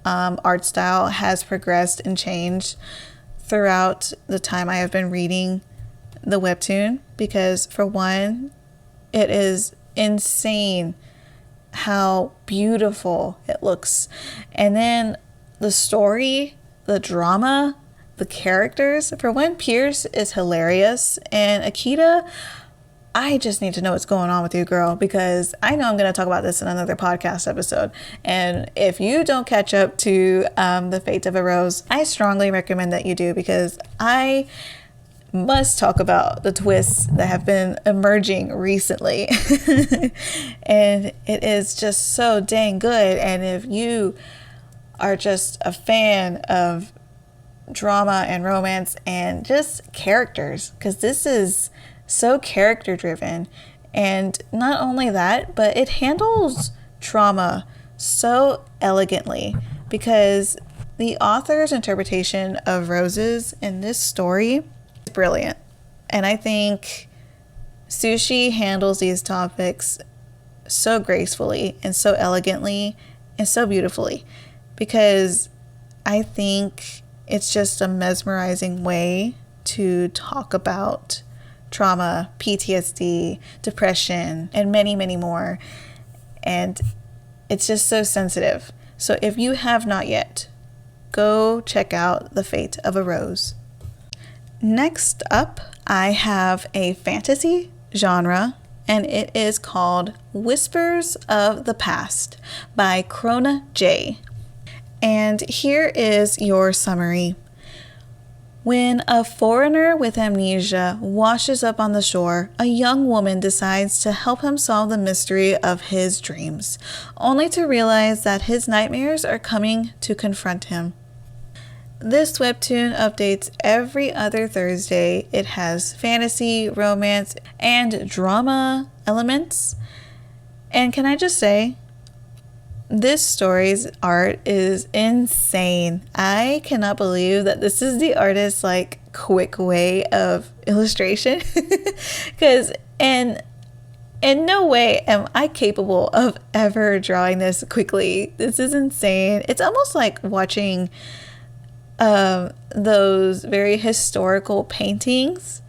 art style has progressed and changed throughout the time I have been reading the webtoon, because for one, it is insane how beautiful it looks. And then the story, the drama, the characters. For one, Pierce is hilarious, and Akita, I just need to know what's going on with you, girl, because I know I'm going to talk about this in another podcast episode. And if you don't catch up to The Fate of a Rose, I strongly recommend that you do, because I must talk about the twists that have been emerging recently. And it is just so dang good. And if you are just a fan of drama and romance and just characters, because this is so character driven, and not only that, but it handles trauma so elegantly, because the author's interpretation of roses in this story is brilliant. And I think Sushi handles these topics so gracefully and so elegantly and so beautifully, because I think it's just a mesmerizing way to talk about trauma, PTSD, depression, and many, many more. And it's just so sensitive. So if you have not yet, go check out The Fate of a Rose. Next up, I have a fantasy genre, and it is called Whispers of the Past by Crona J. And here is your summary. When a foreigner with amnesia washes up on the shore, a young woman decides to help him solve the mystery of his dreams, only to realize that his nightmares are coming to confront him. This webtoon updates every other Thursday. It has fantasy, romance, and drama elements. And can I just say, this story's art is insane. I cannot believe that this is the artist's like quick way of illustration. Because in no way am I capable of ever drawing this quickly. This is insane. It's almost like watching those very historical paintings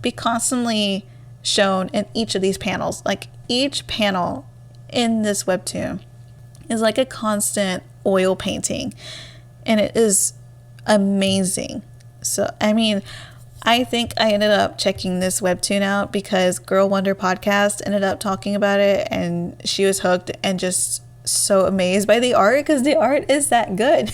be constantly shown in each of these panels. Like each panel in this webtoon is like a constant oil painting, and it is amazing. So I mean, I think I ended up checking this webtoon out because Girl Wonder podcast ended up talking about it, and she was hooked and just so amazed by the art because the art is that good.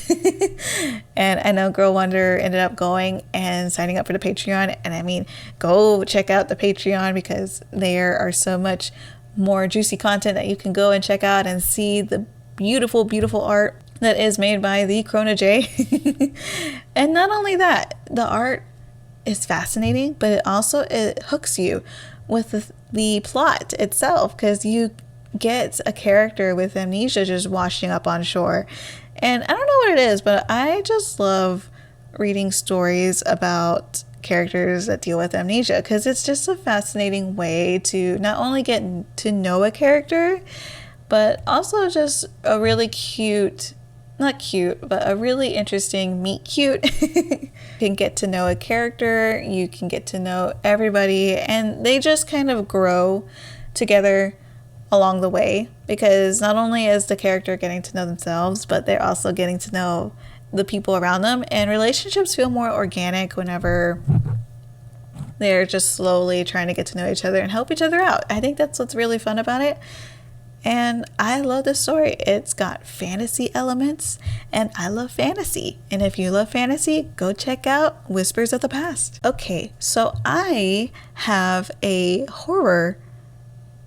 And I know Girl Wonder ended up going and signing up for the Patreon, and I mean, go check out the Patreon because there are so much more juicy content that you can go and check out and see the beautiful art that is made by the Crona J. And not only that, the art is fascinating, but it hooks you with the plot itself, because you get a character with amnesia just washing up on shore. And I don't know what it is, but I just love reading stories about characters that deal with amnesia, because it's just a fascinating way to not only get to know a character, but also just a really not cute, but a really interesting meet cute. You can get to know a character, you can get to know everybody, and they just kind of grow together along the way, because not only is the character getting to know themselves, but they're also getting to know the people around them, and relationships feel more organic whenever they're just slowly trying to get to know each other and help each other out. I think that's what's really fun about it. And I love this story. It's got fantasy elements, and I love fantasy. And if you love fantasy, go check out Whispers of the Past. Okay, so I have a horror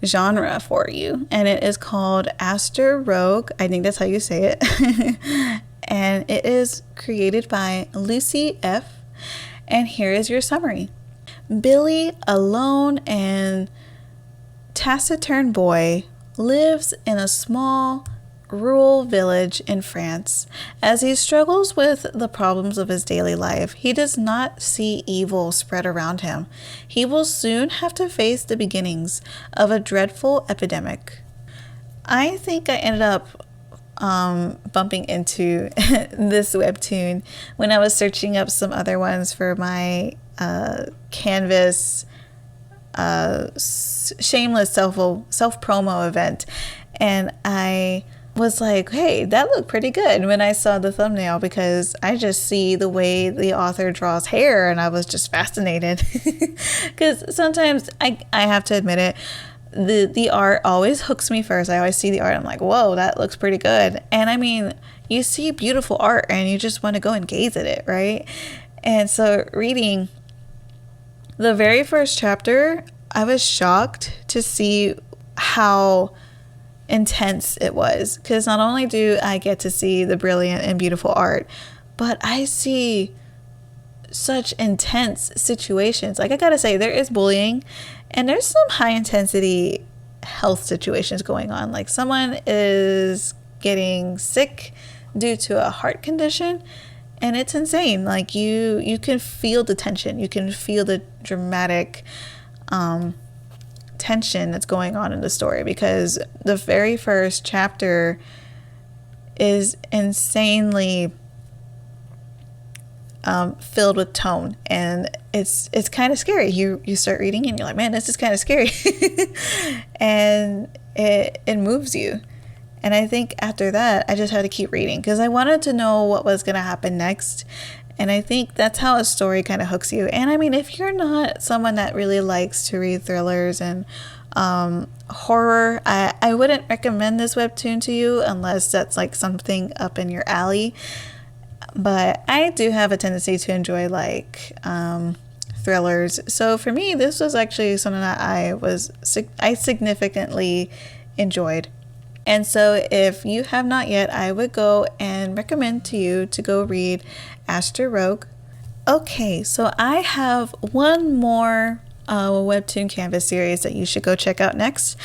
genre for you, and it is called Astre Rouge. I think that's how you say it. And it is created by Lucy F. And here is your summary. Billy, a lone and taciturn boy, lives in a small rural village in France. As he struggles with the problems of his daily life, he does not see evil spread around him. He will soon have to face the beginnings of a dreadful epidemic. I think I ended up bumping into this webtoon when I was searching up some other ones for my Canvas shameless self-promo event, and I was like, hey, that looked pretty good when I saw the thumbnail, because I just see the way the author draws hair, and I was just fascinated. Because sometimes I have to admit it, the art always hooks me first. I always see the art, I'm like, whoa, that looks pretty good. And I mean, you see beautiful art and you just want to go and gaze at it, right? And so reading the very first chapter, I was shocked to see how intense it was, because not only do I get to see the brilliant and beautiful art, but I see such intense situations. Like, I gotta say, there is bullying, and there's some high intensity health situations going on. Like, someone is getting sick due to a heart condition, and it's insane. Like, you can feel the tension, you can feel the dramatic tension that's going on in the story, because the very first chapter is insanely filled with tone, and it's kind of scary. You start reading and you're like, man, this is kind of scary. And it moves you. And I think after that, I just had to keep reading because I wanted to know what was going to happen next. And I think that's how a story kind of hooks you. And I mean, if you're not someone that really likes to read thrillers and horror, I wouldn't recommend this webtoon to you unless that's like something up in your alley. but I do have a tendency to enjoy thrillers. So for me, this was actually something that I significantly enjoyed. And so if you have not yet, I would go and recommend to you to go read Astre Rouge. Okay, so I have one more Webtoon Canvas series that you should go check out next.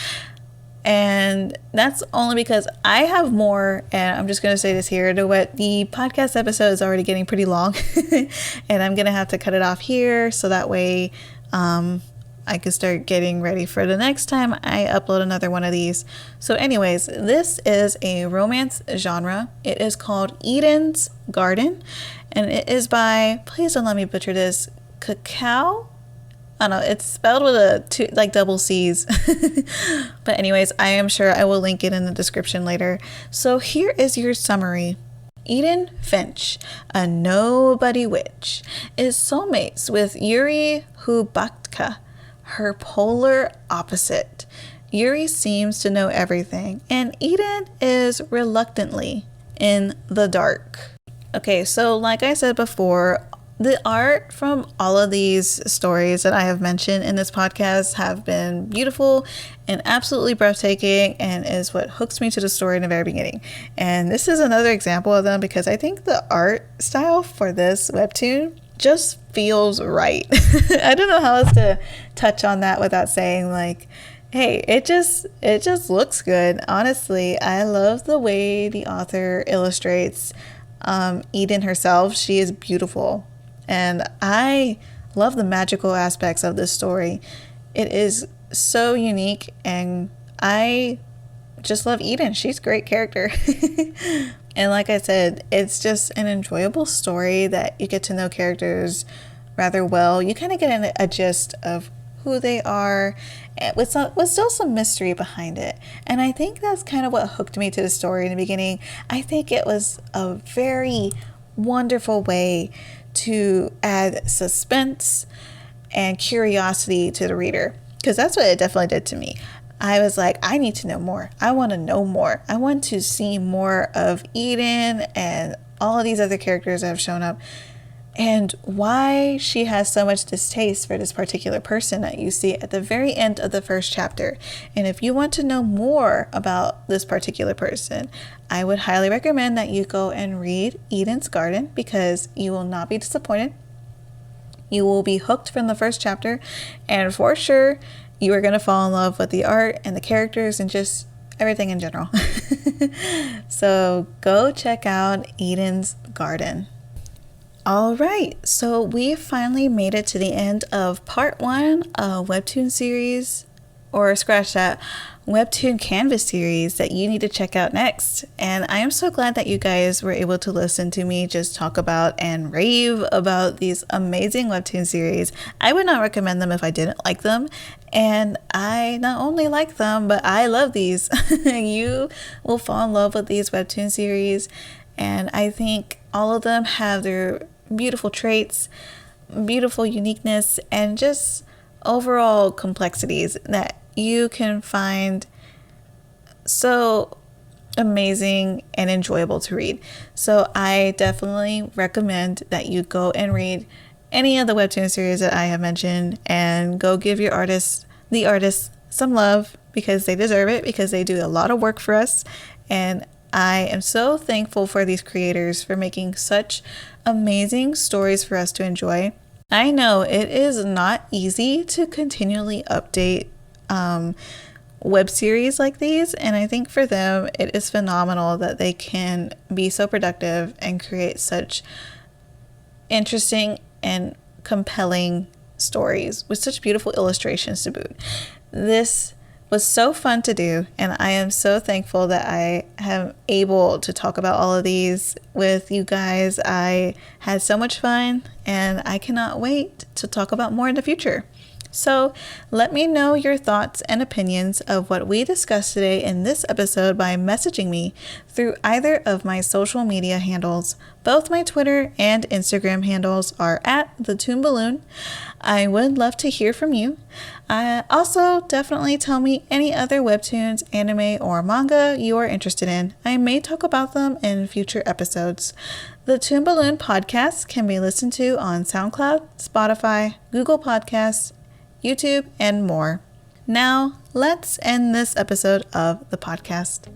And that's only because I have more, and I'm just going to say this here, the podcast episode is already getting pretty long, and I'm going to have to cut it off here so that way I can start getting ready for the next time I upload another one of these. So anyways, this is a romance genre. It is called Eden's Garden, and it is by, please don't let me butcher this, Cacao? I don't know, it's spelled with double C's. But anyways, I am sure I will link it in the description later. So here is your summary. Eden Finch, a nobody witch, is soulmates with Yuri Hubatka, her polar opposite. Yuri seems to know everything, and Eden is reluctantly in the dark. Okay, so like I said before, the art from all of these stories that I have mentioned in this podcast have been beautiful and absolutely breathtaking, and is what hooks me to the story in the very beginning. And this is another example of them because I think the art style for this webtoon just feels right. I don't know how else to touch on that without saying hey, it just looks good. Honestly, I love the way the author illustrates Eden herself. She is beautiful. And I love the magical aspects of this story. It is so unique, and I just love Eden. She's a great character. And like I said, it's just an enjoyable story that you get to know characters rather well. You kind of get a gist of who they are, with still some mystery behind it. And I think that's kind of what hooked me to the story in the beginning. I think it was a very wonderful way to add suspense and curiosity to the reader, because that's what it definitely did to me. I was like, I need to know more. I want to know more. I want to see more of Eden and all of these other characters that have shown up, and why she has so much distaste for this particular person that you see at the very end of the first chapter. And if you want to know more about this particular person, I would highly recommend that you go and read Eden's Garden, because you will not be disappointed. You will be hooked from the first chapter, and for sure you are going to fall in love with the art and the characters and just everything in general. So go check out Eden's Garden. All right, so we finally made it to the end of part 1 of Webtoon series, or scratch that, Webtoon Canvas series that you need to check out next. And I am so glad that you guys were able to listen to me just talk about and rave about these amazing Webtoon series. I would not recommend them if I didn't like them. And I not only like them, but I love these. You will fall in love with these Webtoon series. And I think all of them have their beautiful traits, beautiful uniqueness, and just overall complexities that you can find so amazing and enjoyable to read. So I definitely recommend that you go and read any of the Webtoon series that I have mentioned, and go give the artists some love, because they deserve it, because they do a lot of work for us. And I am so thankful for these creators for making such amazing stories for us to enjoy. I know it is not easy to continually update web series like these, and I think for them it is phenomenal that they can be so productive and create such interesting and compelling stories with such beautiful illustrations to boot. This was so fun to do, and I am so thankful that I am able to talk about all of these with you guys. I had so much fun, and I cannot wait to talk about more in the future. So let me know your thoughts and opinions of what we discussed today in this episode by messaging me through either of my social media handles. Both my Twitter and Instagram handles are at the Toon Balloon. I would love to hear from you. Also, definitely tell me any other webtoons, anime, or manga you are interested in. I may talk about them in future episodes. The Toon Balloon podcast can be listened to on SoundCloud, Spotify, Google Podcasts, YouTube, and more. Now, let's end this episode of the podcast.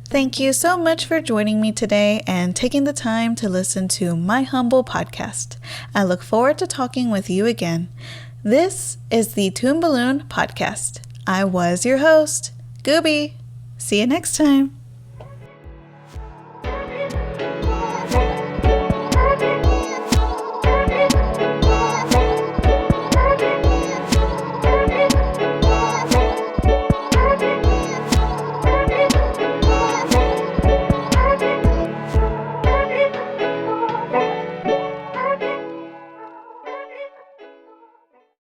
Thank you so much for joining me today and taking the time to listen to my humble podcast. I look forward to talking with you again. This is the Toon Balloon podcast. I was your host, Gooby. See you next time.